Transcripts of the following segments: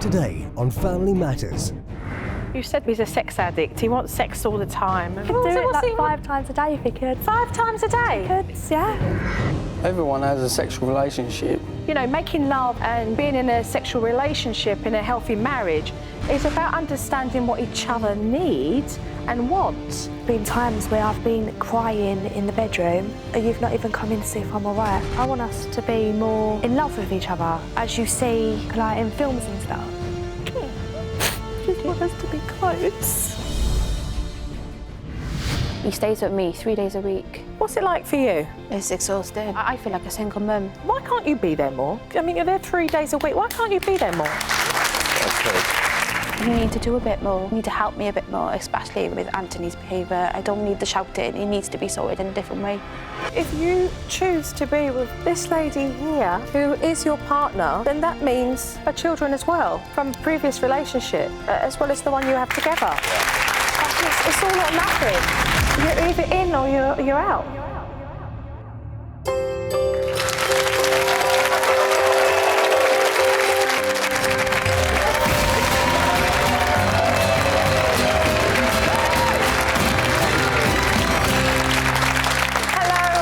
Today on Family Matters. You said he's a sex addict. He wants sex all the time. He could do it like 5 times a day if he could. 5 times a day? He could, yeah. Everyone has a sexual relationship. You know, making love and being in a sexual relationship in a healthy marriage is about understanding what each other needs and wants. Been times where I've been crying in the bedroom and you've not even come in to see if I'm all right. I want us to be more in love with each other, as you see like in films and stuff. I just want us to be close. He stays with me 3 days a week. What's it like for you? It's exhausting. I feel like a single mum. Why can't you be there more? I mean, you're there 3 days a week. Why can't you be there more? You need to do a bit more. You need to help me a bit more, especially with Anthony's behaviour. I don't need the shouting. He needs to be sorted in a different way. If you choose to be with this lady here, who is your partner, then that means her children as well, from a previous relationship, as well as the one you have together. It's all or nothing. You're either in or you're out.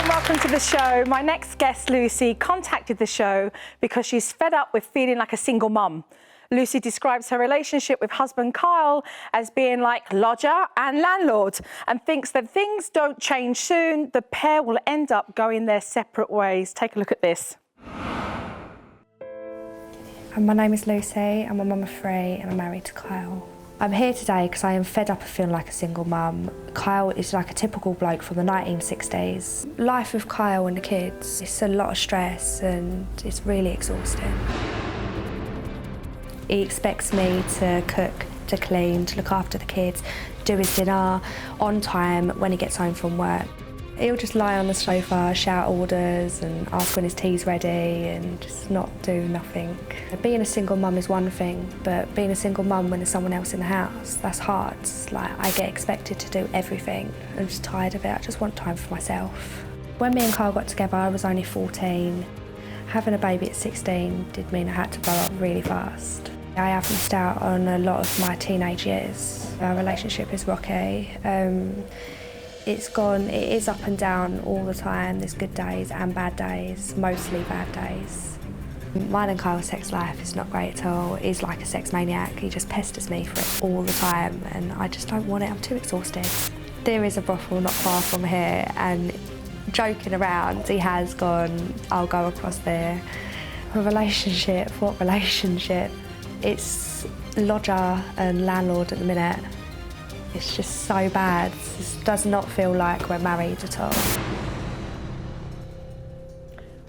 Welcome to the show. My next guest, Lucy, contacted the show because she's fed up with feeling like a single mum. Lucy describes her relationship with husband Kyle as being like lodger and landlord and thinks that things don't change soon. The pair will end up going their separate ways. Take a look at this. My name is Lucy, I'm a mum of 3 and I'm married to Kyle. I'm here today because I am fed up of feeling like a single mum. Kyle is like a typical bloke from the 1960s. Life with Kyle and the kids, it's a lot of stress and it's really exhausting. He expects me to cook, to clean, to look after the kids, do his dinner on time when he gets home from work. He'll just lie on the sofa, shout orders and ask when his tea's ready and just not do nothing. Being a single mum is one thing, but being a single mum when there's someone else in the house, that's hard. Like, I get expected to do everything. I'm just tired of it. I just want time for myself. When me and Kyle got together, I was only 14. Having a baby at 16 did mean I had to grow up really fast. I have missed out on a lot of my teenage years. Our relationship is rocky. It is up and down all the time. There's good days and bad days, mostly bad days. Mine and Kyle's sex life is not great at all. He's like a sex maniac. He just pesters me for it all the time and I just don't want it. I'm too exhausted. There is a brothel not far from here and joking around, he has gone, I'll go across there. A relationship, what relationship? It's lodger and landlord at the minute. It's just so bad. It does not feel like we're married at all.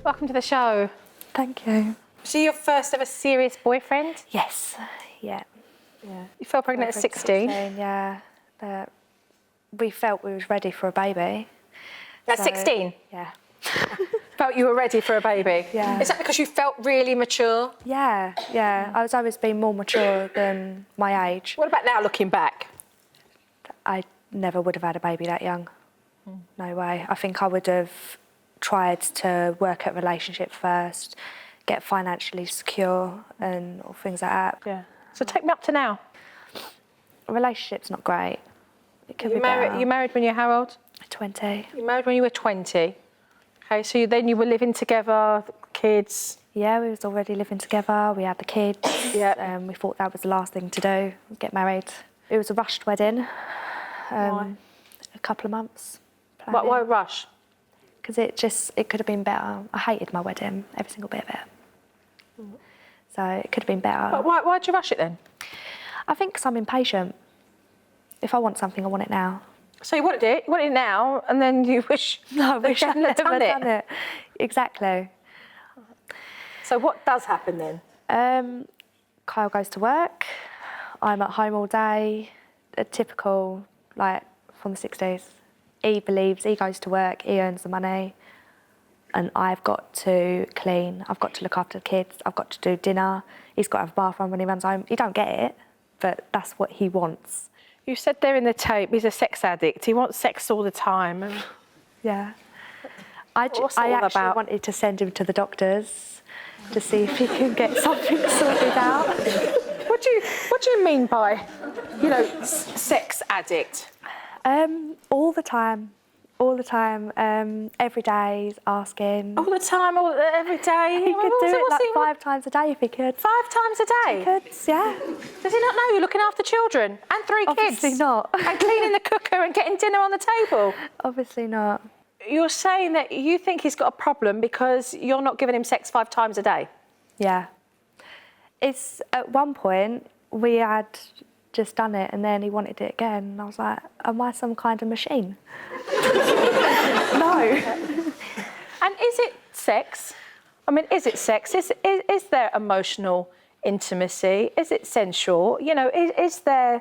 Welcome to the show. Thank you. Was he your first ever serious boyfriend? Yes, yeah. You fell pregnant at 16? Yeah, but we felt we was ready for a baby. At 16? Yeah. Felt you were ready for a baby? Yeah. Is that because you felt really mature? Yeah. I was always been more mature than my age. What about now, looking back? I never would have had a baby that young. No way. I think I would have tried to work at a relationship first, get financially secure and all things like that. Yeah. So take me up to now. A relationship's not great. It could be married. better. You married when you were how old? 20. You married when you were 20. Okay, so then you were living together, kids. Yeah, we was already living together. We had the kids. Yeah. We thought that was the last thing to do, get married. It was a rushed wedding. Why? A couple of months. Why rush? Because it could have been better. I hated my wedding, every single bit of it. So it could have been better. But why'd you rush it then? I think 'cause I'm impatient. If I want something, I want it now. So you wanted it now, and then you wish No, I wish you I'd hadn't never done it. Exactly. So what does happen then? Kyle goes to work. I'm at home all day. A typical, like, from the 60s. He goes to work, he earns the money, and I've got to clean, I've got to look after the kids, I've got to do dinner. He's got to have a bathroom when he runs home. He don't get it, but that's what he wants. You said there in the tape he's a sex addict. He wants sex all the time. Yeah. I What's it all actually about? wanted to send him to the doctors to see if he can get something sorted out. What What do you mean by, sex addict? All the time. All the time. Every day he's asking. All the time, every day? He could do it like 5 times a day if he could. 5 times a day? He could, yeah. Does he not know you're looking after children and 3 kids? Obviously not. And cleaning the cooker and getting dinner on the table? Obviously not. You're saying that you think he's got a problem because you're not giving him sex 5 times a day? Yeah. It's at one point we had just done it and then he wanted it again and I was like, am I some kind of machine? No. And is it sex? I mean, is it sex? Is there emotional intimacy? Is it sensual? Is there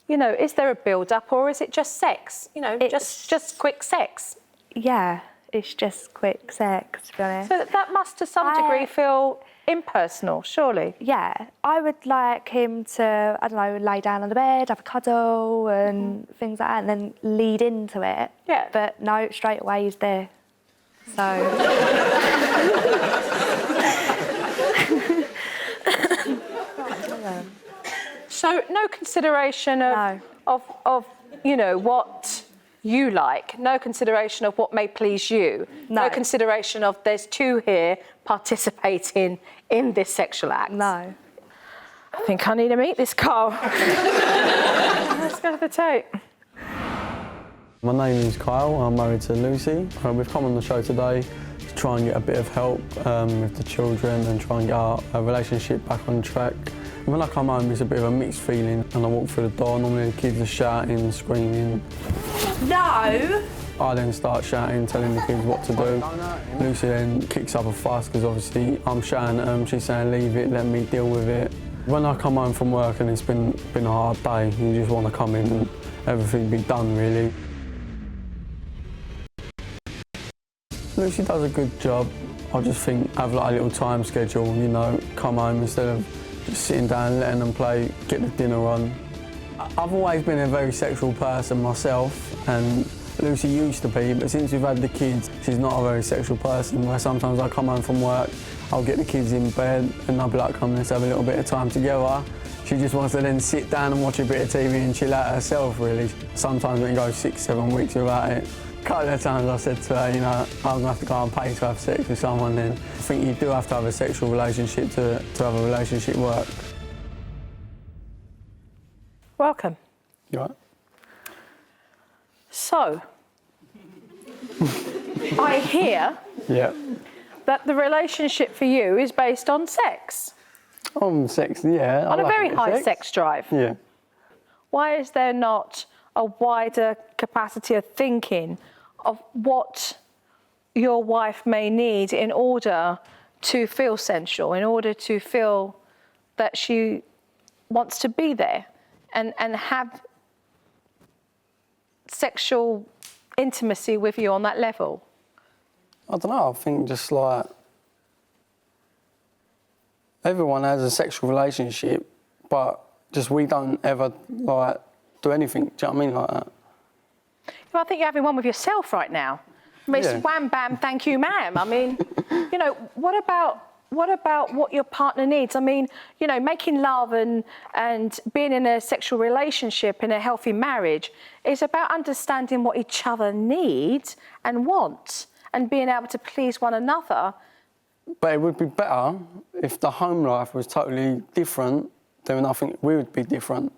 a build-up or is it just sex? Just quick sex? Yeah, it's just quick sex, to be honest. So that must to some degree feel impersonal, surely? Yeah, I would like him to, I don't know, lay down on the bed, have a cuddle and things like that, and then lead into it. Yeah. But no, straight away he's there. So... So no consideration of what you like, no consideration of what may please you, no consideration of there's 2 here participating in this sexual act. No. I think I need to meet this Carl. Let's go to the tape. My name is Kyle, I'm married to Lucy. We've come on the show today to try and get a bit of help with the children and try and get our relationship back on track. When I come home, it's a bit of a mixed feeling, and I walk through the door, normally the kids are shouting, screaming. No! I then start shouting, telling the kids what to do. Lucy then kicks up a fuss, because obviously I'm shouting at them, she's saying leave it, let me deal with it. When I come home from work and it's been a hard day, you just want to come in and everything be done, really. Lucy does a good job. I just think have like a little time schedule, come home instead of just sitting down and letting them play, get the dinner on. I've always been a very sexual person myself, and Lucy used to be, but since we've had the kids, she's not a very sexual person, where sometimes I come home from work, I'll get the kids in bed, and I'll be like, come, let's have a little bit of time together. She just wants to then sit down and watch a bit of TV and chill out herself, really. Sometimes we can go 6, 7 weeks without it. A couple of times I said to her, I'm gonna have to go and pay to have sex with someone then. I think you do have to have a sexual relationship to have a relationship work. Welcome. You all right? So, I hear that the relationship for you is based on sex. On sex, yeah. On a very high sex drive. Yeah. Why is there not a wider capacity of thinking of what your wife may need in order to feel sensual, in order to feel that she wants to be there and have sexual intimacy with you on that level? I don't know, I think just like everyone has a sexual relationship, but just we don't ever like do anything, do you know what I mean, like that. I think you're having one with yourself right now. I mean, it's wham, bam, thank you, ma'am. I mean, what about what your partner needs? I mean, making love and being in a sexual relationship in a healthy marriage is about understanding what each other needs and wants and being able to please one another. But it would be better if the home life was totally different, then I think we would be different.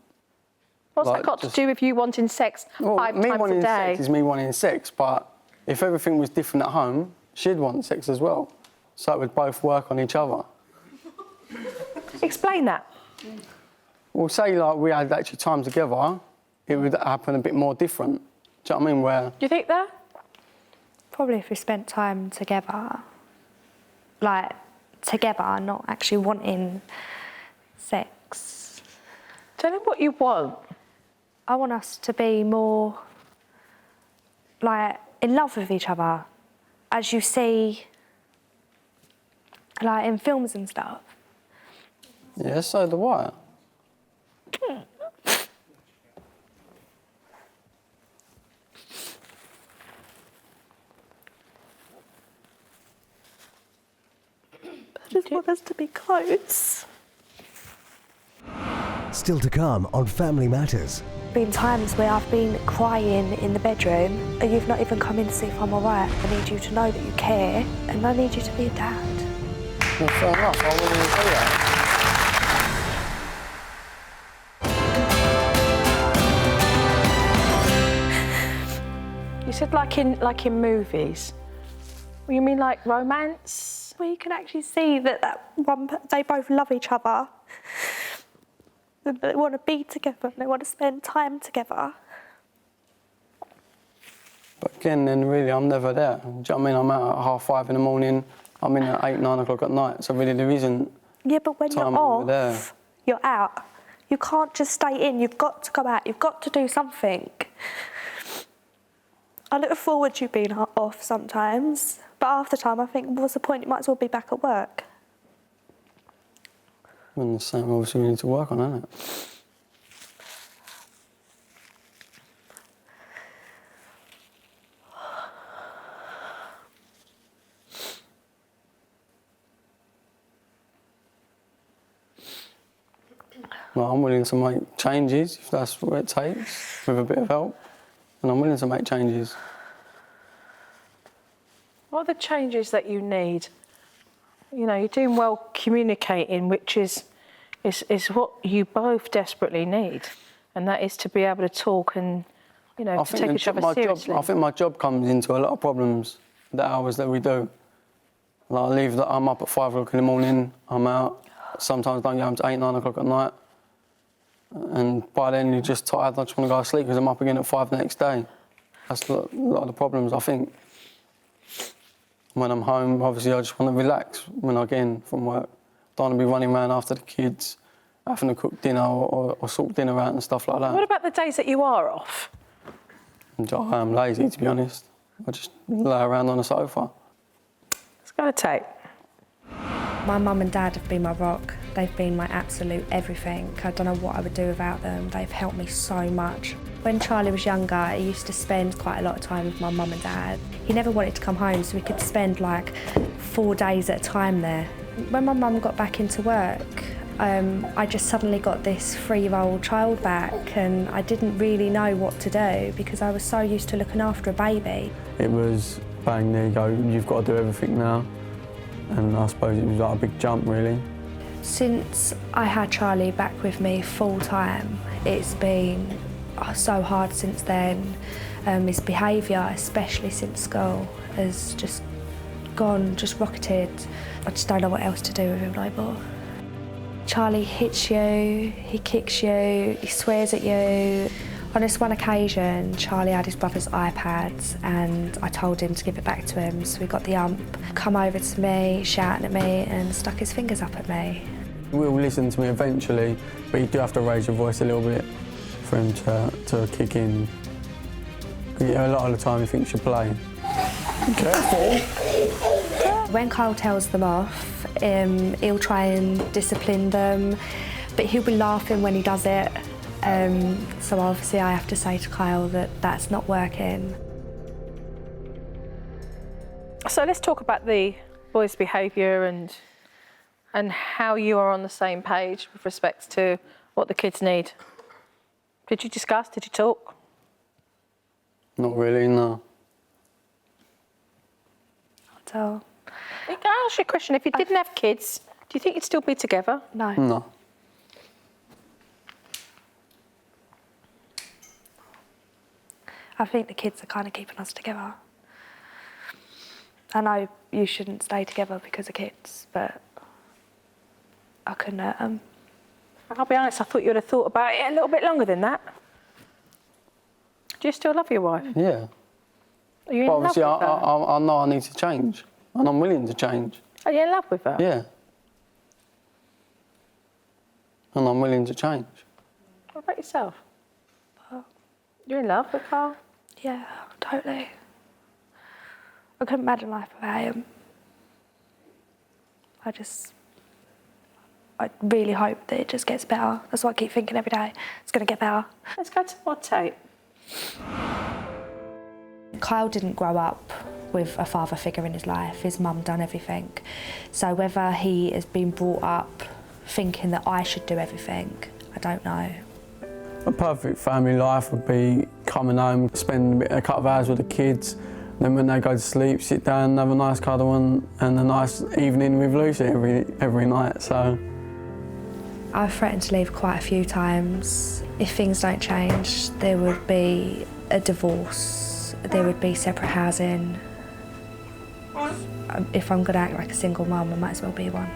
What's that got to do with you wanting sex 5 times a day? Me wanting sex is me wanting sex, but if everything was different at home, she'd want sex as well. So it would both work on each other. Explain that. Well, say like we had actually time together, it would happen a bit more different. Do you know what I mean? Where... Do you think that? Probably if we spent time together, not actually wanting sex. Tell me what you want. I want us to be more, in love with each other, as you see, in films and stuff. Yeah, so do I. I just want us to be close. Still to come on Family Matters. Been times where I've been crying in the bedroom and you've not even come in to see if I'm all right. I need you to know that you care and I need you to be a dad. Well, fair enough, I wouldn't even do that. You said like in movies. Well, you mean like romance? Where you can actually see that they both love each other. They want to be together, they want to spend time together. But again, then really, I'm never there. Do you know what I mean? I'm out at 5:30 in the morning, I'm in at 8, 9 o'clock at night, so really there isn't. Yeah, but when time you're over off, there. you're out. You can't just stay in, you've got to go out, you've got to do something. I look forward to you being off sometimes, but half the time I think, what's the point? You might as well be back at work. And the same, obviously, we need to work on, isn't it? Well, I'm willing to make changes if that's what it takes, with a bit of help. And I'm willing to make changes. What are the changes that you need? You know, you're doing well communicating, which is what you both desperately need, and that is to be able to talk and, you know, to take each other seriously. I think my job comes into a lot of problems, the hours that we do. Like I'm up at 5 o'clock in the morning, I'm out. Sometimes don't get home to 8, 9 o'clock at night. And by then you're just tired, I just want to go to sleep because I'm up again at 5 the next day. That's a lot of the problems, I think. When I'm home, obviously I just want to relax when I get in from work. Don't want to be running around after the kids, having to cook dinner or sort dinner out and stuff like that. What about the days that you are off? I am lazy, to be honest. I just lay around on the sofa. Let's go to tape. My mum and dad have been my rock. They've been my absolute everything. I don't know what I would do without them. They've helped me so much. When Charlie was younger, he used to spend quite a lot of time with my mum and dad. He never wanted to come home, so we could spend like 4 days at a time there. When my mum got back into work, I just suddenly got this 3-year-old child back and I didn't really know what to do because I was so used to looking after a baby. It was, bang, there you go, you've got to do everything now. And I suppose it was like a big jump, really. Since I had Charlie back with me full time, it's been so hard since then. His behaviour, especially since school, has just rocketed. I just don't know what else to do with him no more. Charlie hits you, he kicks you, he swears at you. On this one occasion, Charlie had his brother's iPad and I told him to give it back to him, so he got the ump, come over to me, shouting at me and stuck his fingers up at me. He will listen to me eventually, but you do have to raise your voice a little bit for him to kick in. Yeah, a lot of the time he thinks you're playing. Careful! When Kyle tells them off, he'll try and discipline them, but he'll be laughing when he does it. So obviously I have to say to Kyle that that's not working. So let's talk about the boys' behaviour and how you are on the same page with respect to what the kids need. Did you discuss? Did you talk? Not really, no. So, Can I ask you a question? If you didn't have kids, do you think you'd still be together? no. No. I think the kids are kind of keeping us together. I know you shouldn't stay together because of kids, but I couldn't hurt them. I'll be honest, I thought you would have thought about it a little bit longer than that. Do you still love your wife? Yeah. Are you in But love with obviously, her? I know I need to change, and I'm willing to change. Are you in love with her? Yeah. And I'm willing to change. What about yourself? You're in love with Carl? Yeah, totally. I couldn't imagine life without him. I really hope that it just gets better. That's what I keep thinking every day. It's going to get better. Let's go to more tape. Kyle didn't grow up with a father figure in his life. His mum done everything. So whether he has been brought up thinking that I should do everything, I don't know. A perfect family life would be coming home, spend a couple of hours with the kids, then when they go to sleep, sit down and have a nice cuddle and a nice evening with Lucy every night. So I've threatened to leave quite a few times. If things don't change, there would be a divorce, there would be separate housing. If I'm going to act like a single mum, I might as well be one.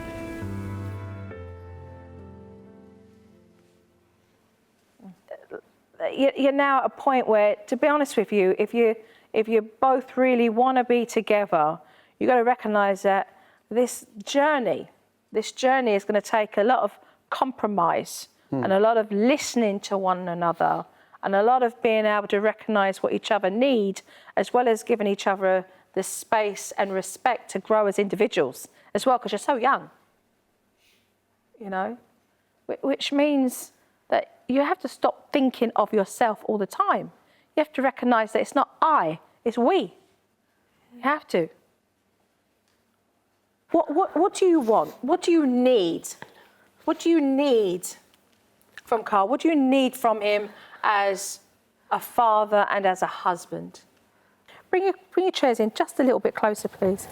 You're now at a point where, to be honest with you, if you both really want to be together, you've got to recognise that this journey is going to take a lot of compromise and a lot of listening to one another and a lot of being able to recognise what each other need, as well as giving each other the space and respect to grow as individuals as well, because you're so young, you know, which means that you have to stop thinking of yourself all the time. You have to recognise that it's not I, it's we. You have to. What do you want? What do you need? What do you need from Carl? What do you need from him as a father and as a husband? Bring your chairs in just a little bit closer, please.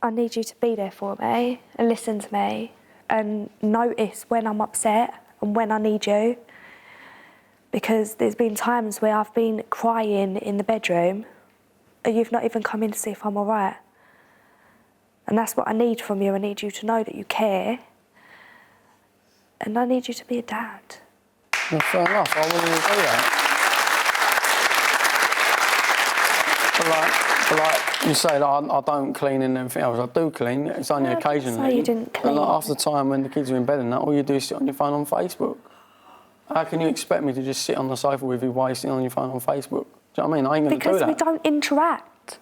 I need you to be there for me and listen to me and notice when I'm upset and when I need you. Because there's been times where I've been crying in the bedroom and you've not even come in to see if I'm all right. And that's what I need from you. I need you to know that you care. And I need you to be a dad. well, fair enough, I wouldn't even do that. But like you say, like, I don't clean and everything else. I do clean, it's only occasionally. So you didn't clean. And like, half the time when the kids are in bed and that, all you do is sit on your phone on Facebook. How can you expect me to just sit on the sofa with you while you're sitting on your phone on Facebook? Do you know what I mean? I ain't going to do that. Because we don't interact.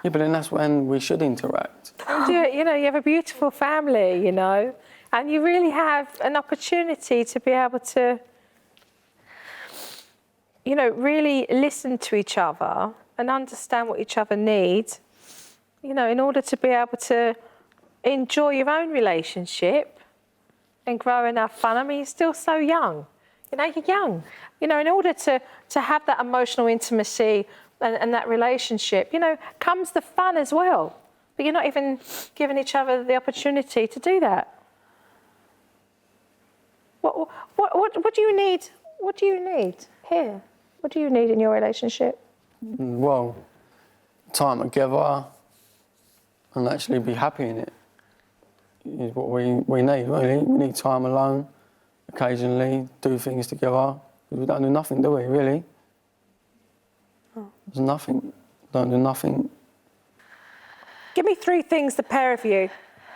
Yeah, but then that's when we should interact. You know, you have a beautiful family, you know, and you really have an opportunity to be able to, you know, really listen to each other and understand what each other needs, you know, in order to be able to enjoy your own relationship and grow and have fun. I mean, you're still so young. You know, you're young. You know, in order to have that emotional intimacy and that relationship, you know, comes the fun as well. But you're not even giving each other the opportunity to do that. What do you need? What do you need here? What do you need in your relationship? Well, time together and actually be happy in it is what we need, really. We need time alone, occasionally, do things together. We don't do nothing, do we, really? Oh. There's nothing. Don't do nothing. Give me 3 things, the pair of you,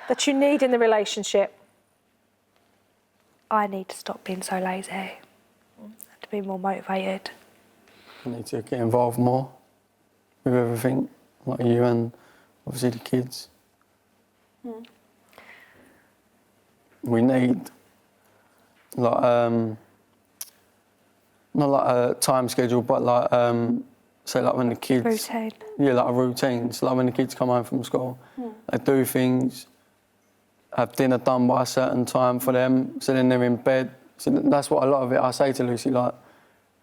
that you need in the relationship. I need to stop being so lazy, to be more motivated. I need to get involved more with everything, like you and obviously the kids. We need, like, not like a time schedule, but like, say like when the kids... Routine. Yeah, like a routine. So like when the kids come home from school, they do things, have dinner done by a certain time for them, so then they're in bed. So that's what a lot of it I say to Lucy, like,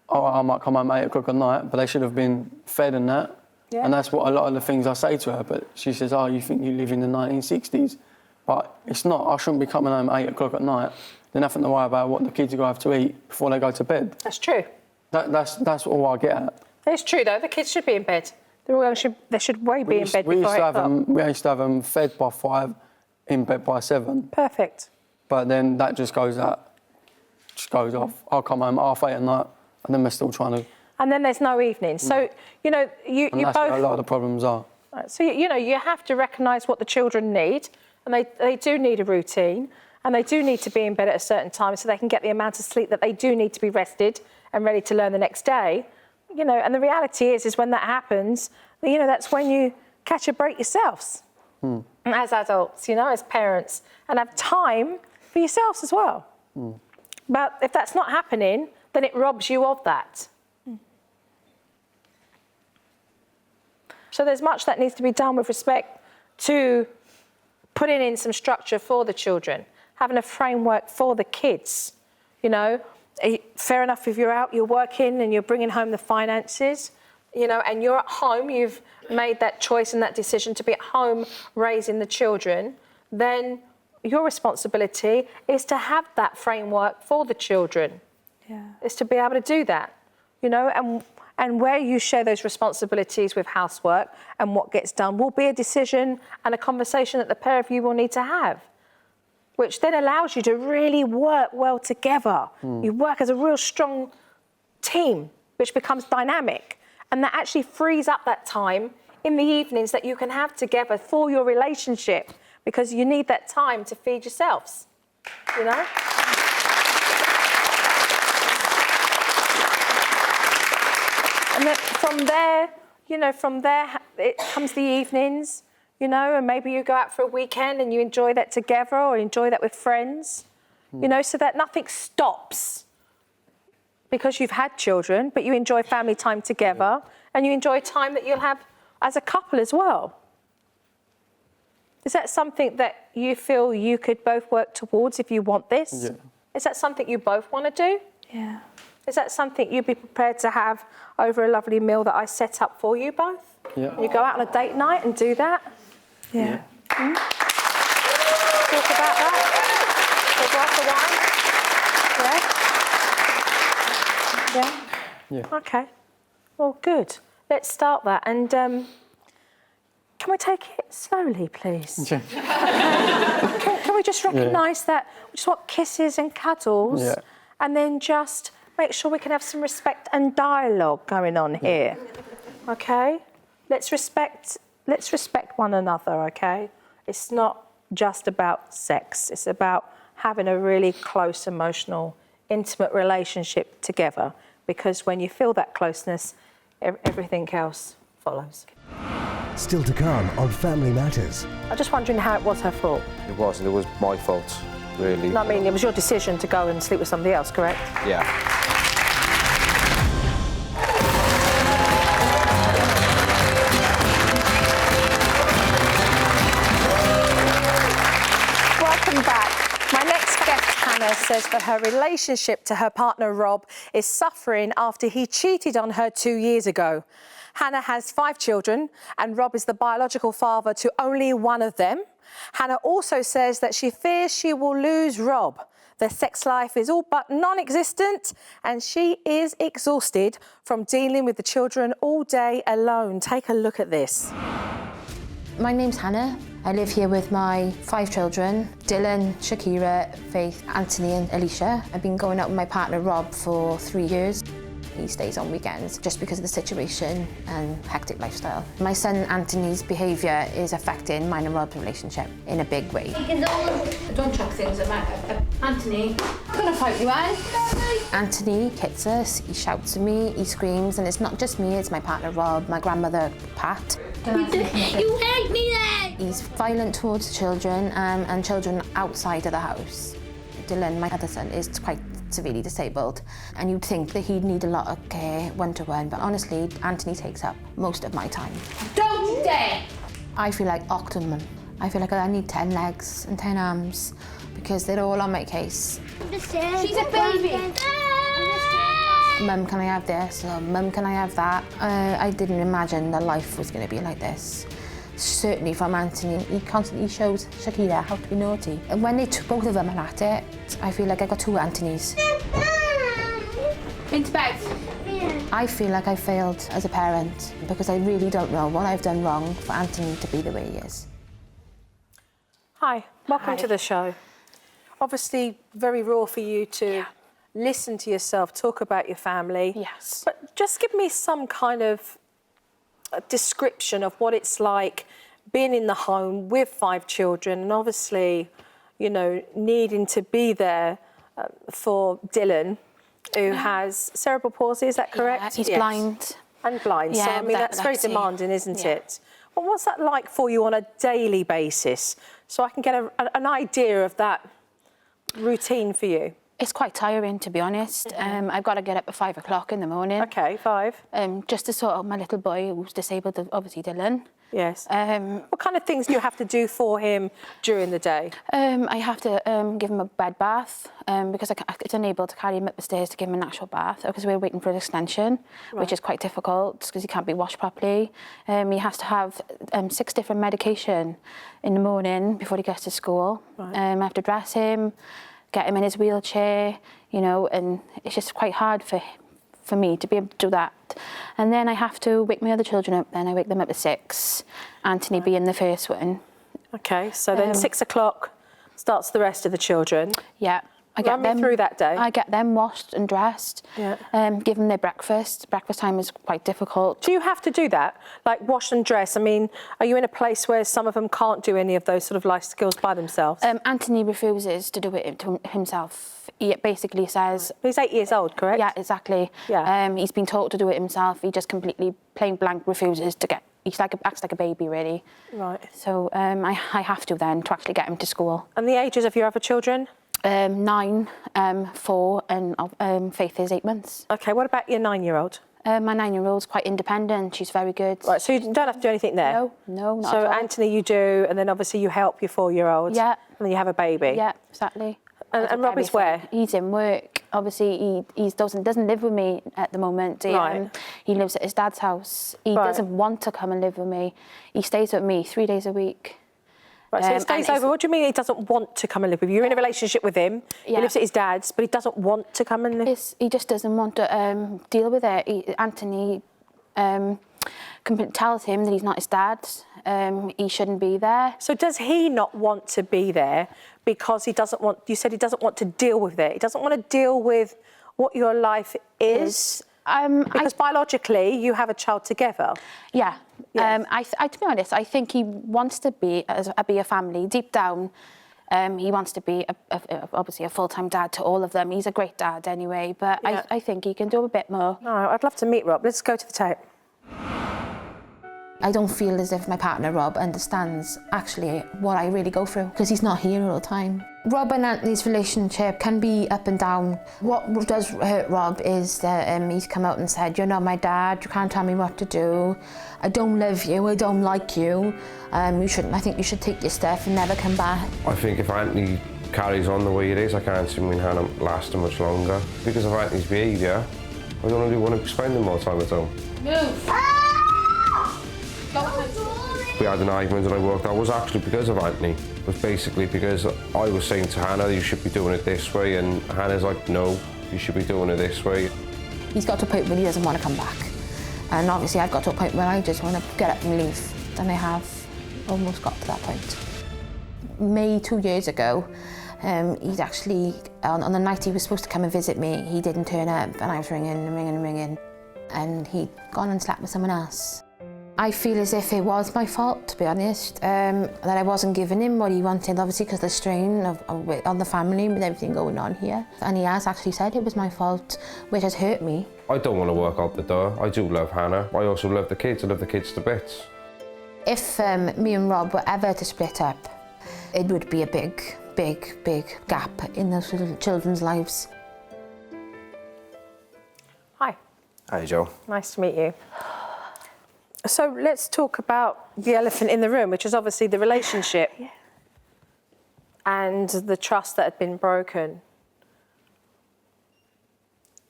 oh, I might come home at 8 o'clock at night, but they should have been fed and that. Yeah. And that's what a lot of the things I say to her, but she says, oh, you think you live in the 1960s? But it's not. I shouldn't be coming home at 8 o'clock at night. There's nothing to worry about what the kids are going to have to eat before they go to bed. That's true. That's all I get at. It's true, though. The kids should be in bed. They should way be in bed before 8 o'clock. We used to have them fed by 5, in bed by 7. Perfect. But then that just goes off. I'll come home at 8:30 at night, and then we're still trying to... And then there's no evening. So, you know, you that's both... where a lot of the problems are. So, you know, you have to recognise what the children need, and they do need a routine, and they do need to be in bed at a certain time so they can get the amount of sleep that they do need to be rested and ready to learn the next day. You know, and the reality is when that happens, you know, that's when you catch a break yourselves as adults, you know, as parents, and have time for yourselves as well. But if that's not happening, then it robs you of that. So there's much that needs to be done with respect to putting in some structure for the children, having a framework for the kids, you know. Fair enough if you're out, you're working and you're bringing home the finances, you know, and you're at home, you've made that choice and that decision to be at home raising the children, then your responsibility is to have that framework for the children. Yeah. Is to be able to do that, you know, and where you share those responsibilities with housework and what gets done will be a decision and a conversation that the pair of you will need to have, which then allows you to really work well together. You work as a real strong team, which becomes dynamic, and that actually frees up that time in the evenings that you can have together for your relationship, because you need that time to feed yourselves, you know? And then from there, you know, it comes the evenings, you know, and maybe you go out for a weekend and you enjoy that together or enjoy that with friends, you know, so that nothing stops because you've had children, but you enjoy family time together and you enjoy time that you'll have as a couple as well. Is that something that you feel you could both work towards if you want this? Yeah. Is that something you both want to do? Yeah. Is that something you'd be prepared to have over a lovely meal that I set up for you both? Yeah. You go out on a date night and do that? Yeah. Talk about that? A glass of wine? Yeah? Yeah. Okay. Well, good. Let's start that. And can we take it slowly, please? Yeah. Can we just recognise that we just want kisses and cuddles, Yeah. and then just make sure we can have some respect and dialogue going on here, okay? Let's respect one another, okay? It's not just about sex. It's about having a really close, emotional, intimate relationship together, because when you feel that closeness, everything else follows. Still to come on Family Matters. I'm just wondering how it was her fault. It wasn't. It was my fault, really. No, I mean, it was your decision to go and sleep with somebody else, correct? Yeah. Welcome back. My next guest, Hannah, says that her relationship to her partner, Rob, is suffering after he cheated on her 2 years ago. Hannah has 5 children, and Rob is the biological father to only one of them. Hannah also says that she fears she will lose Rob. Their sex life is all but non-existent, and she is exhausted from dealing with the children all day alone. Take a look at this. My name's Hannah. I live here with my 5 children, Dylan, Shakira, Faith, Anthony and Alicia. I've been going out with my partner Rob for 3 years. He stays on weekends just because of the situation and hectic lifestyle. My son Anthony's behaviour is affecting mine and Rob's relationship in a big way. Don't chuck things at Anthony. I'm gonna fight you, Anne. Anthony hits us, he shouts at me, he screams, and it's not just me, it's my partner Rob, my grandmother Pat. You hate me then! He's violent towards children and children outside of the house. Dylan, my other son, is quite severely disabled, and you'd think that he'd need a lot of care one-to-one, but honestly, Anthony takes up most of my time. Don't you dare! I feel like Octomum. I feel like I need 10 legs and 10 arms because they're all on my case. She's a baby! Mum, can I have this? Or, Mum, can I have that? I didn't imagine that life was going to be like this. Certainly from Anthony, he constantly shows Shakira how to be naughty. And when both of them are at it, I feel like I got 2 Anthonys. Into bed. I feel like I failed as a parent because I really don't know what I've done wrong for Anthony to be the way he is. Hi, welcome to the show. Obviously, very raw for you to listen to yourself, talk about your family. Yes. But just give me some kind of a description of what it's like being in the home with 5 children and obviously, you know, needing to be there for Dylan, who has cerebral palsy, is that correct? Yeah, he's blind. And blind, so Yeah, I mean, that's very epilepsy. demanding, isn't Yeah. it? Well, what's that like for you on a daily basis? So I can get an idea of that routine for you. It's quite tiring, to be honest. I've got to get up at 5 o'clock in the morning. Okay, 5. Just to sort out my little boy who's disabled, obviously Dylan. Yes. What kind of things do you have to do for him during the day? I have to give him a bed bath because it's unable to carry him up the stairs to give him an actual bath because we're waiting for an extension, which is quite difficult because he can't be washed properly. He has to have 6 different medication in the morning before he gets to school. Right. I have to dress him, get him in his wheelchair, you know, and it's just quite hard for me to be able to do that. And then I have to wake my other children up, then I wake them up at 6, Anthony being the first one. Okay, so then 6 o'clock starts the rest of the children. Yeah. Run me through that day. I get them washed and dressed, give them their breakfast. Breakfast time is quite difficult. Do you have to do that? Like wash and dress? I mean, are you in a place where some of them can't do any of those sort of life skills by themselves? Anthony refuses to do it to himself. He basically says... He's 8 years old, correct? Yeah, exactly. Yeah. He's been taught to do it himself. He just completely, plain blank, refuses to get... He acts like a baby, really. Right. So I have to then to actually get him to school. And the ages of your other children? 9, 4, and Faith is 8 months. Okay, what about your 9-year-old? My 9-year-old's quite independent. She's very good. Right, so you don't have to do anything there? No, not so at all. Anthony you do, and then obviously you help your 4-year-old. Yeah. And then you have a baby. Yeah, exactly. And Rob is where? He's in work. Obviously, he doesn't live with me at the moment. Right. He lives at his dad's house. He doesn't want to come and live with me. He stays with me 3 days a week. Right, so he stays over. What do you mean he doesn't want to come and live with you? You're in a relationship with him. He lives at his dad's, but he doesn't want to come and live. He just doesn't want to deal with it. Anthony tells him that he's not his dad. He shouldn't be there. So does he not want to be there because he doesn't want... You said he doesn't want to deal with it. He doesn't want to deal with what your life is. Because biologically, you have a child together. Yeah. Yes. To be honest, I think he wants to be a family. Deep down, he wants to be obviously a full-time dad to all of them. He's a great dad anyway, but I think he can do a bit more. All right, I'd love to meet Rob. Let's go to the tape. I don't feel as if my partner Rob understands actually what I really go through because he's not here all the time. Rob and Anthony's relationship can be up and down. What does hurt Rob is that he's come out and said, "You're not my dad, you can't tell me what to do, I don't love you, I don't like you, I think you should take your stuff and never come back." I think if Anthony carries on the way it is, I can't see me and Hannah lasting much longer. Because of Anthony's behaviour, I don't really want to be spending more time at home. Move. We had an argument and I walked out. It was actually because of Anthony. It was basically because I was saying to Hannah, you should be doing it this way, and Hannah's like, no, you should be doing it this way. He's got to a point where he doesn't want to come back. And obviously I've got to a point where I just want to get up and leave. And I have almost got to that point. May 2 years ago, he'd actually, on the night he was supposed to come and visit me, he didn't turn up, and I was ringing, and he'd gone and slept with someone else. I feel as if it was my fault, to be honest, that I wasn't giving him what he wanted, obviously because of the strain on the family with everything going on here. And he has actually said it was my fault, which has hurt me. I don't want to walk out the door. I do love Hannah. I also love the kids. I love the kids to bits. If me and Rob were ever to split up, it would be a big gap in those little children's lives. Hi. Hi, Joe. Nice to meet you. So let's talk about the elephant in the room, which is obviously the relationship and the trust that had been broken.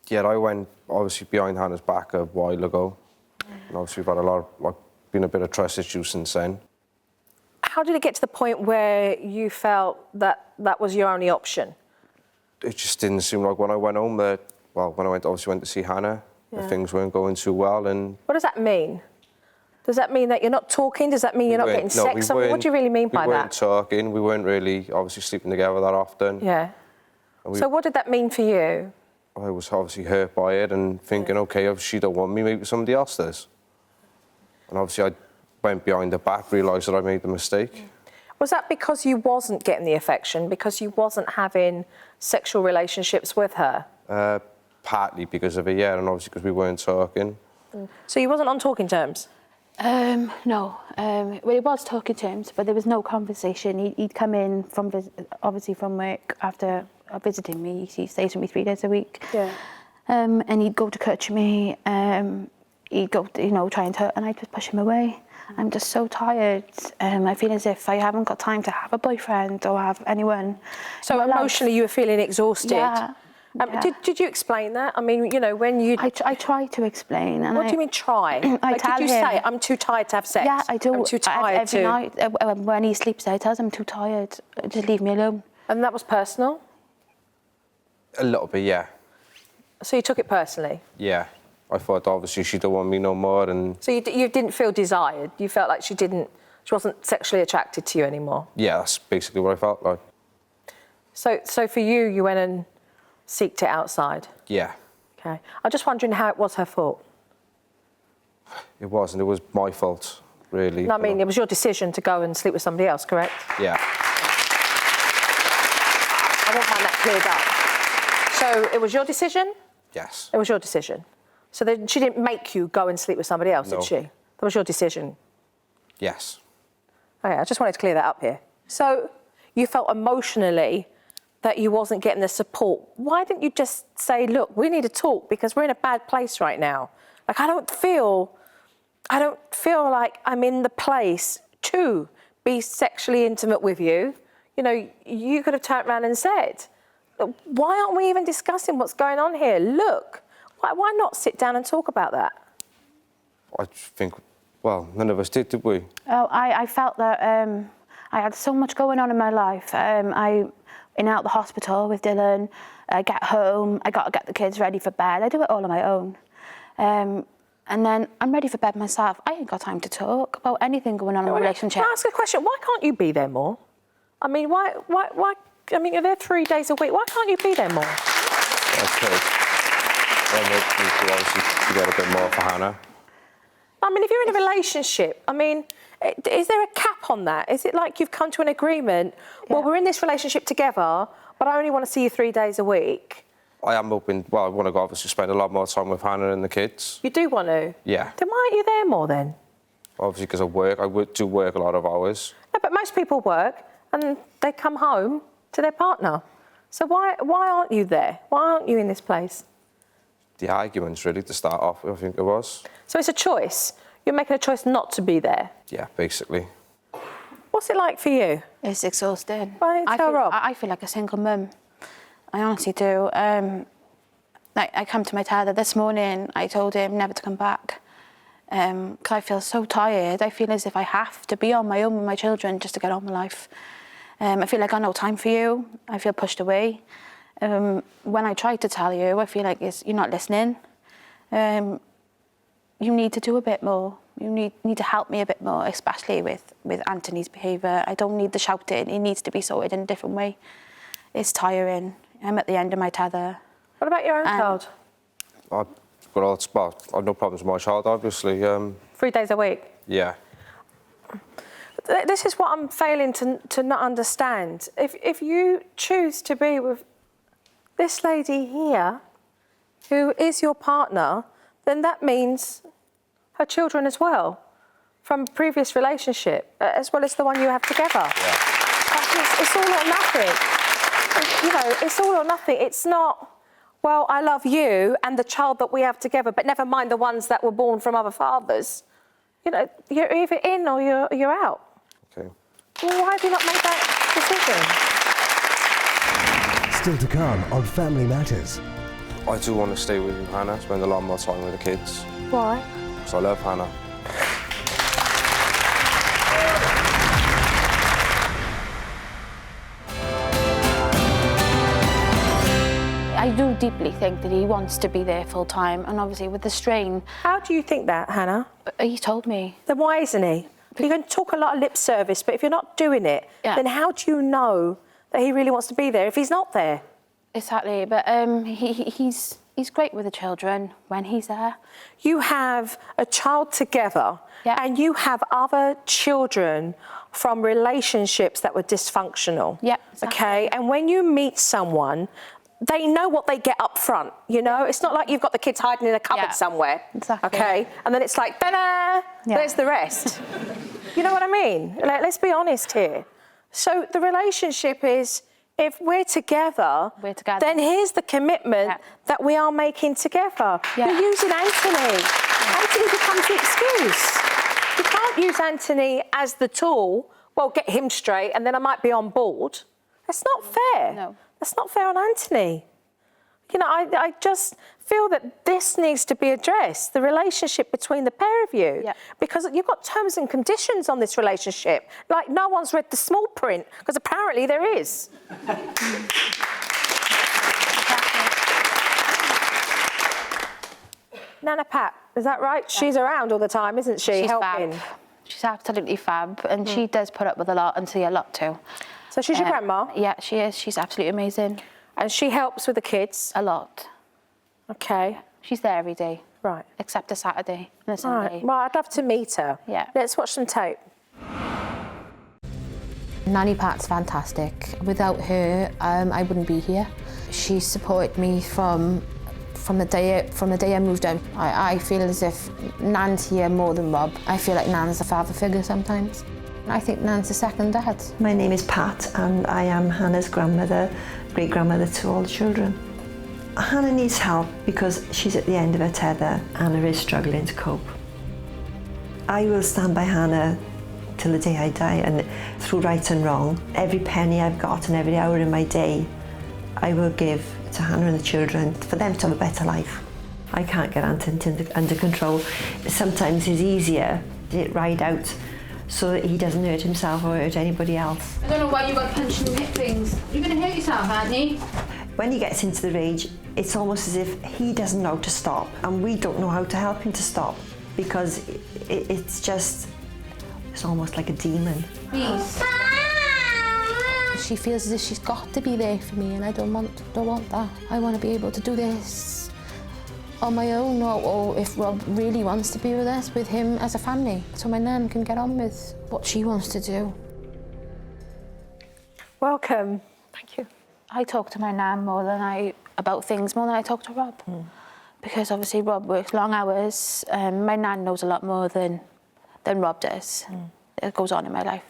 Yeah, I went obviously behind Hannah's back a while ago. And obviously we've had been a bit of trust issues since then. How did it get to the point where you felt that that was your only option? It just didn't seem like when I went home that, when I went to see Hannah, that things weren't going too well. And what does that mean? Does that mean that you're not talking? Does that mean you're not getting sex? What do you really mean by that? We weren't talking. We weren't really obviously sleeping together that often. Yeah. So what did that mean for you? I was obviously hurt by it and thinking, okay, if she don't want me, maybe somebody else does. And obviously I went behind her back, realised that I made the mistake. Was that because you wasn't getting the affection, because you wasn't having sexual relationships with her? Partly because of it, yeah, and obviously because we weren't talking. So you wasn't on talking terms? No. Well, it was talking terms, but there was no conversation. He'd come in obviously from work after visiting me. He stays with me 3 days a week. Yeah. And he'd go to coach me. He'd go, try and and I'd just push him away. I'm just so tired. I feel as if I haven't got time to have a boyfriend or have anyone. So emotionally, you were feeling exhausted. Yeah. Did you explain that? I mean, when you... I try to explain. And what do you mean try? tell did you him, say, I'm too tired to have sex? Yeah, I do. I'm too tired every night when he sleeps there, he tells him I'm too tired. Just leave me alone. And that was personal? A little bit, yeah. So you took it personally? Yeah. I thought obviously she don't want me no more, and... So you didn't feel desired? You felt like she wasn't sexually attracted to you anymore? Yeah, that's basically what I felt like. So for you, you went and seeked it outside? Yeah. Okay. I'm just wondering how it was her fault. It wasn't. It was my fault, really. No, I mean, it was your decision to go and sleep with somebody else, correct? Yeah. I want that cleared up. So it was your decision? Yes. It was your decision. So then she didn't make you go and sleep with somebody else, No. did she? That was your decision? Yes. Okay, I just wanted to clear that up here. So you felt emotionally that you wasn't getting the support. Why didn't you just say, look, we need to talk because we're in a bad place right now? Like, I don't feel like I'm in the place to be sexually intimate with you. You could have turned around and said, why aren't we even discussing what's going on here? Look, why not sit down and talk about that? I think, well, none of us did we? Oh, I felt that I had so much going on in my life. In and out the hospital with Dylan. I get home, I got to get the kids ready for bed. I do it all on my own. And then I'm ready for bed myself. I ain't got time to talk about anything going on in my relationship. Can I ask a question? Why can't you be there more? I mean, why? I mean, you're there 3 days a week. Why can't you be there more? Okay. Well, we need to obviously get a bit more for Hannah. I mean, if you're in a relationship, I mean, is there a cap on that? Is it like you've come to an agreement, well, we're in this relationship together, but I only want to see you 3 days a week? I am hoping, well, I want to obviously spend a lot more time with Hannah and the kids. You do want to? Yeah. Then why aren't you there more then? Obviously, because I work. I do work a lot of hours. No, but most people work and they come home to their partner. So why aren't you there? Why aren't you in this place? The arguments, really, to start off with, I think it was. So it's a choice. You're making a choice not to be there. Yeah, basically. What's it like for you? It's exhausting. Why don't you tell Rob? I feel like a single mum. I honestly do. I come to my tether this morning. I told him never to come back because I feel so tired. I feel as if I have to be on my own with my children just to get on with life. I feel like I've no time for you. I feel pushed away. When I try to tell you, I feel like you're not listening. You need to do a bit more. You need to help me a bit more, especially with Anthony's behaviour. I don't need the shouting. He needs to be sorted in a different way. It's tiring. I'm at the end of my tether. What about your own child? I've got all spots. I've no problems with my child, obviously. 3 days a week? Yeah. This is what I'm failing to not understand. If you choose to be with this lady here, who is your partner, then that means her children as well, from a previous relationship, as well as the one you have together. Yeah. It's all or nothing. It's all or nothing. It's not, well, I love you and the child that we have together, but never mind the ones that were born from other fathers. You're either in or you're out. Okay. Well, why have you not made that decision? Still to come on Family Matters. I do want to stay with you, Hannah, spend a lot more time with the kids. Why? Because I love Hannah. I do deeply think that he wants to be there full time, and obviously with the strain. How do you think that, Hannah? He told me. Then why isn't he? You can talk a lot of lip service, but if you're not doing it, then how do you know that he really wants to be there if he's not there? Exactly, but he's great with the children when he's there. You have a child together, and you have other children from relationships that were dysfunctional. Yeah, exactly. Okay, and when you meet someone, they know what they get up front, It's not like you've got the kids hiding in a cupboard somewhere. Exactly. Okay, and then it's like, ta-da, there's the rest. You know what I mean? Let's be honest here. So the relationship is if we're together, then here's the commitment that we are making together. Yeah. You're using Anthony. Anthony becomes the excuse. You can't use Anthony as the tool. Well, get him straight and then I might be on board. That's not fair. No. That's not fair on Anthony. You know, I just feel that this needs to be addressed, the relationship between the pair of you. Yeah. Because you've got terms and conditions on this relationship. Like, no one's read the small print, because apparently there is. Nana Pat, is that right? Yeah. She's around all the time, isn't she? She's helping. Fab. She's absolutely fab, and she does put up with a lot and see a lot too. So she's your grandma? Yeah, she is. She's absolutely amazing. And she helps with the kids? A lot. Okay. She's there every day. Right. Except a Saturday and a Sunday. Right. Well, I'd love to meet her. Yeah. Let's watch some tape. Nanny Pat's fantastic. Without her, I wouldn't be here. She supported me from the day I moved out. I feel as if Nan's here more than Rob. I feel like Nan's a father figure sometimes. I think Nan's a second dad. My name is Pat and I am Hannah's grandmother, great-grandmother to all the children. Hannah needs help because she's at the end of her tether. Hannah is struggling to cope. I will stand by Hannah till the day I die, and through right and wrong, every penny I've got and every hour in my day, I will give to Hannah and the children for them to have a better life. I can't get Anthony under control. Sometimes it's easier to ride out so that he doesn't hurt himself or hurt anybody else. I don't know why you got punching and hit things. You're going to hurt yourself, aren't you? When he gets into the rage, it's almost as if he doesn't know to stop and we don't know how to help him to stop, because it's almost like a demon. Please. She feels as if she's got to be there for me, and I don't want that. I want to be able to do this on my own, or if Rob really wants to be with us, with him as a family, so my nan can get on with what she wants to do. Welcome. Thank you. I talk to my nan about things more than I talk to Rob. Because obviously Rob works long hours. My nan knows a lot more than Rob does. It goes on in my life.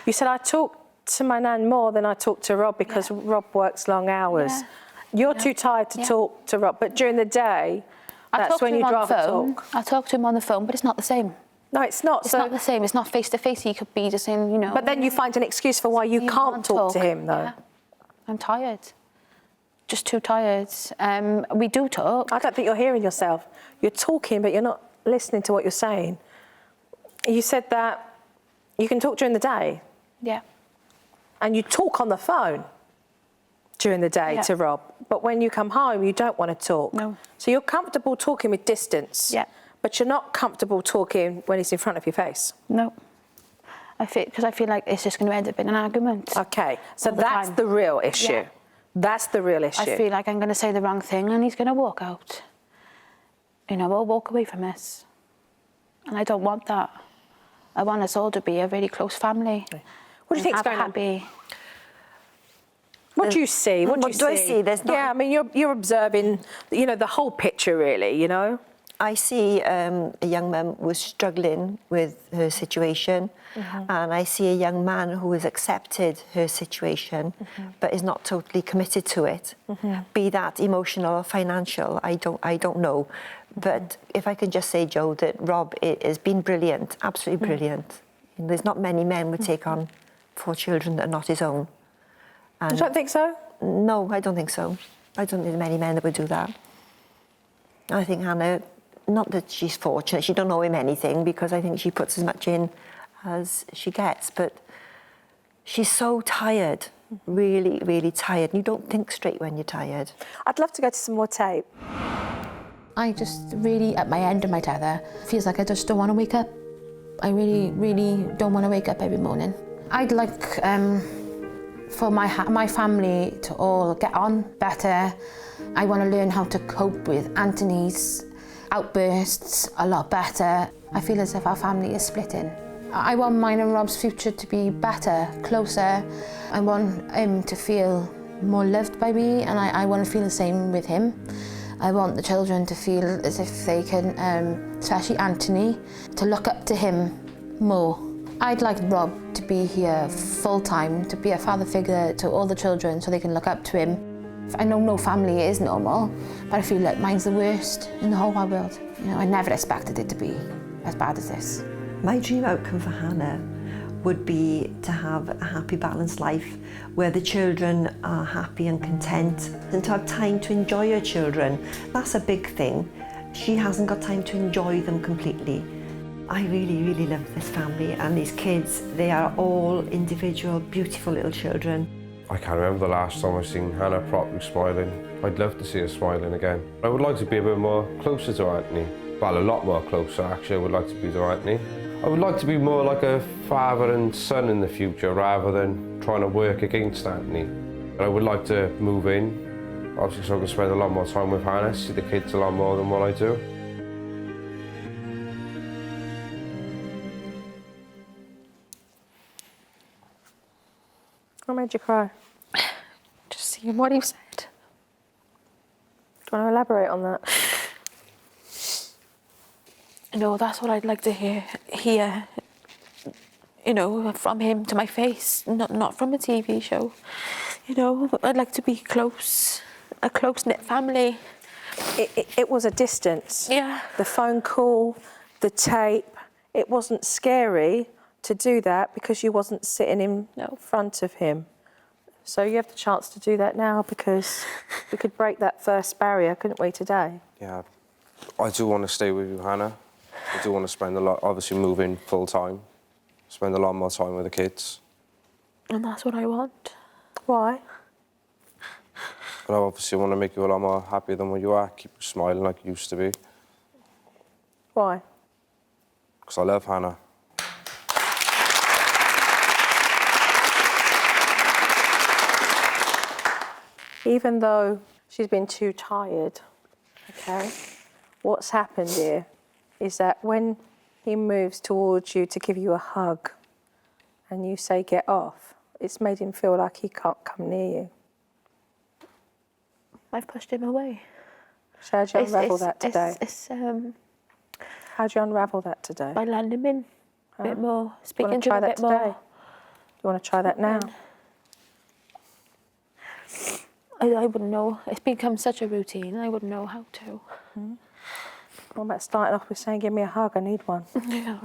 You said I talk to my nan more than I talk to Rob because Rob works long hours. Yeah. You're too tired to talk to Rob, but during the day, that's when you'd rather talk. I talk to him on the phone, but it's not the same. No, it's not. It's not the same. It's not face to face. He could be just in, you know. But then you find an excuse for why you can't talk to him, though. Yeah. I'm tired. Just too tired. We do talk. I don't think you're hearing yourself. You're talking, but you're not listening to what you're saying. You said that you can talk during the day. Yeah. And you talk on the phone during the day to Rob. But when you come home, you don't want to talk. No. So you're comfortable talking with distance. Yeah. But you're not comfortable talking when he's in front of your face. No. Because I feel like it's just going to end up in an argument. Okay. So that's the real issue. Yeah. That's the real issue. I feel like I'm going to say the wrong thing and he's going to walk out. You know, we'll walk away from this. And I don't want that. I want us all to be a really close family. What do you think's going on? What do you see? What do I see? There's not... Yeah, I mean, you're observing, you know, the whole picture, really, you know? I see a young mum who's struggling with her situation, and I see a young man who has accepted her situation, but is not totally committed to it. Be that emotional or financial, I don't know. But if I can just say, Joe, that Rob has been brilliant, absolutely brilliant. There's not many men would take on 4 children that are not his own. And you don't think so? No, I don't think so. I don't think there's many men that would do that. I think Hannah, not that she's fortunate, she don't owe him anything, because I think she puts as much in as she gets, but she's so tired, really, really tired. And you don't think straight when you're tired. I'd love to go to some more tape. I just really, at my end of my tether, feels like I just don't want to wake up. I really, really don't want to wake up every morning. I'd like for my family to all get on better. I want to learn how to cope with Anthony's outbursts a lot better. I feel as if our family is splitting. I want mine and Rob's future to be better, closer. I want him to feel more loved by me, and I want to feel the same with him. I want the children to feel as if they can, especially Anthony, to look up to him more. I'd like Rob to be here full-time, to be a father figure to all the children so they can look up to him. I know no family is normal, but I feel like mine's the worst in the whole wide world. You know, I never expected it to be as bad as this. My dream outcome for Hannah would be to have a happy, balanced life where the children are happy and content, and to have time to enjoy her children. That's a big thing. She hasn't got time to enjoy them completely. I really, really love this family and these kids. They are all individual, beautiful little children. I can't remember the last time I've seen Hannah properly smiling. I'd love to see her smiling again. I would like to be a bit more closer to Anthony. Well, a lot more closer, actually, I would like to be to Anthony. I would like to be more like a father and son in the future rather than trying to work against Anthony. But I would like to move in, obviously so I can spend a lot more time with Hannah, see the kids a lot more than what I do. What made you cry? Just seeing what he said. Do you want to elaborate on that? No, that's what I'd like to hear, you know, from him to my face, not from a TV show. You know, I'd like to be close, a close-knit family. It was a distance. Yeah. The phone call, the tape, it wasn't scary to do that because you wasn't sitting in front of him. So you have the chance to do that now because we could break that first barrier, couldn't we, today? Yeah, I do want to stay with you, Hannah. I do want to spend a lot, obviously move in full time, spend a lot more time with the kids. And that's what I want. Why? But I obviously want to make you a lot more happy than what you are, keep you smiling like you used to be. Why? Because I love Hannah. Even though she's been too tired, okay, what's happened here is that when he moves towards you to give you a hug and you say get off, it's made him feel like he can't come near you. I've pushed him away. So how'd you unravel that today? How'd you unravel that today? By letting him in a bit more, speaking to him a bit more. Today? You want to try that now? I wouldn't know. It's become such a routine, I wouldn't know how to. What about starting off with saying, give me a hug, I need one? Yeah.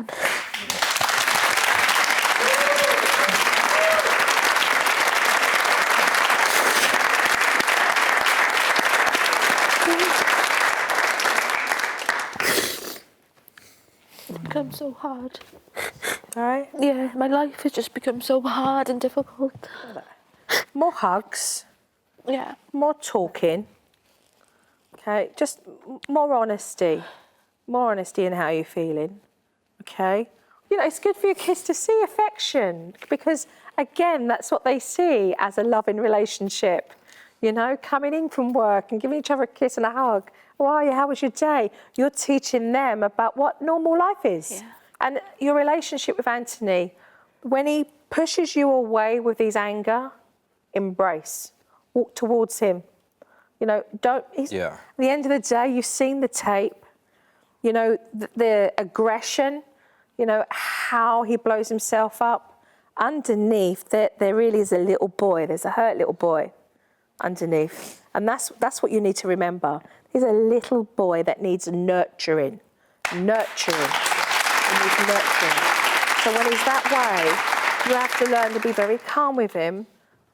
It's become so hard. All right? Yeah, my life has just become so hard and difficult. More hugs. Yeah. More talking. Okay, just more honesty. More honesty in how you're feeling. Okay? You know, it's good for your kids to see affection because, again, that's what they see as a loving relationship. You know, coming in from work and giving each other a kiss and a hug. How are you? How was your day? You're teaching them about what normal life is. Yeah. And your relationship with Anthony, when he pushes you away with his anger, embrace. Walk towards him. You know, at the end of the day, you've seen the tape. You know, the aggression, you know, how he blows himself up. Underneath, there really is a little boy. There's a hurt little boy underneath. And that's what you need to remember. He's a little boy that needs nurturing. Nurturing. He needs nurturing. So when he's that way, you have to learn to be very calm with him.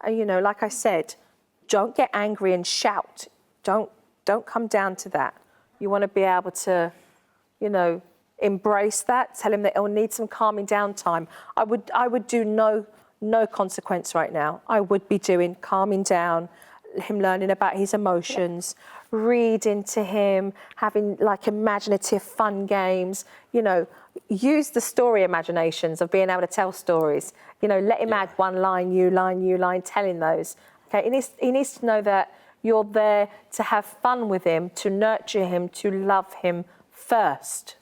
And, you know, like I said, don't get angry and shout. Don't come down to that. You want to be able to, you know, embrace that. Tell him that he'll need some calming down time. I would do no consequence right now. I would be doing calming down, him learning about his emotions, reading to him, having like imaginative fun games. You know, use the story imaginations of being able to tell stories. You know, let him add one line, you line, telling those. Okay, he needs to know that you're there to have fun with him, to nurture him, to love him first,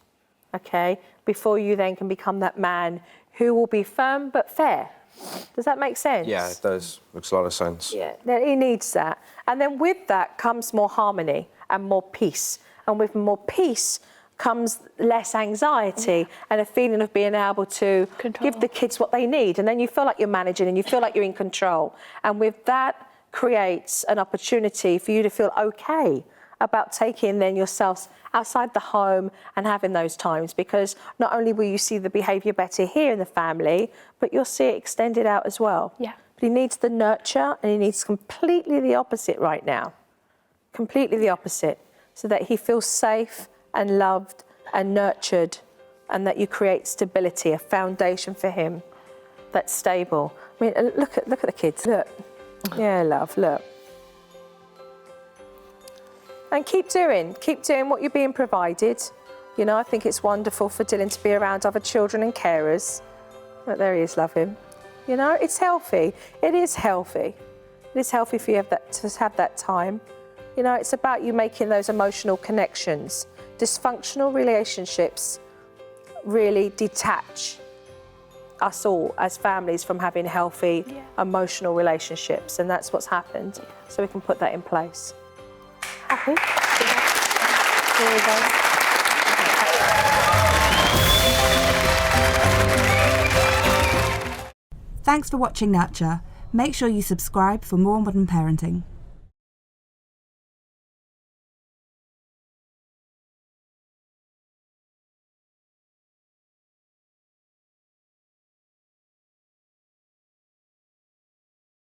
okay, before you then can become that man who will be firm but fair. Does that make sense? Yeah, it does. Makes a lot of sense. Yeah, he needs that. And then with that comes more harmony and more peace. And with more peace comes less anxiety and a feeling of being able to give the kids what they need. And then you feel like you're managing and you feel like you're in control. And with that creates an opportunity for you to feel okay about taking then yourselves outside the home and having those times, because not only will you see the behaviour better here in the family, but you'll see it extended out as well. Yeah. But he needs the nurture, and he needs completely the opposite right now. Completely the opposite, so that he feels safe and loved and nurtured, and that you create stability, a foundation for him that's stable. I mean, look at the kids. Look. Yeah, love, look. And keep doing what you're being provided. You know, I think it's wonderful for Dylan to be around other children and carers. But there he is, love him. You know, it's healthy. It is healthy. It is healthy for you to have that time. You know, it's about you making those emotional connections. Dysfunctional relationships really detach us all as families from having healthy emotional relationships, and that's what's happened. So we can put that in place. Happy? Here we go. Thanks for watching Nurture. Make sure you subscribe for more modern parenting.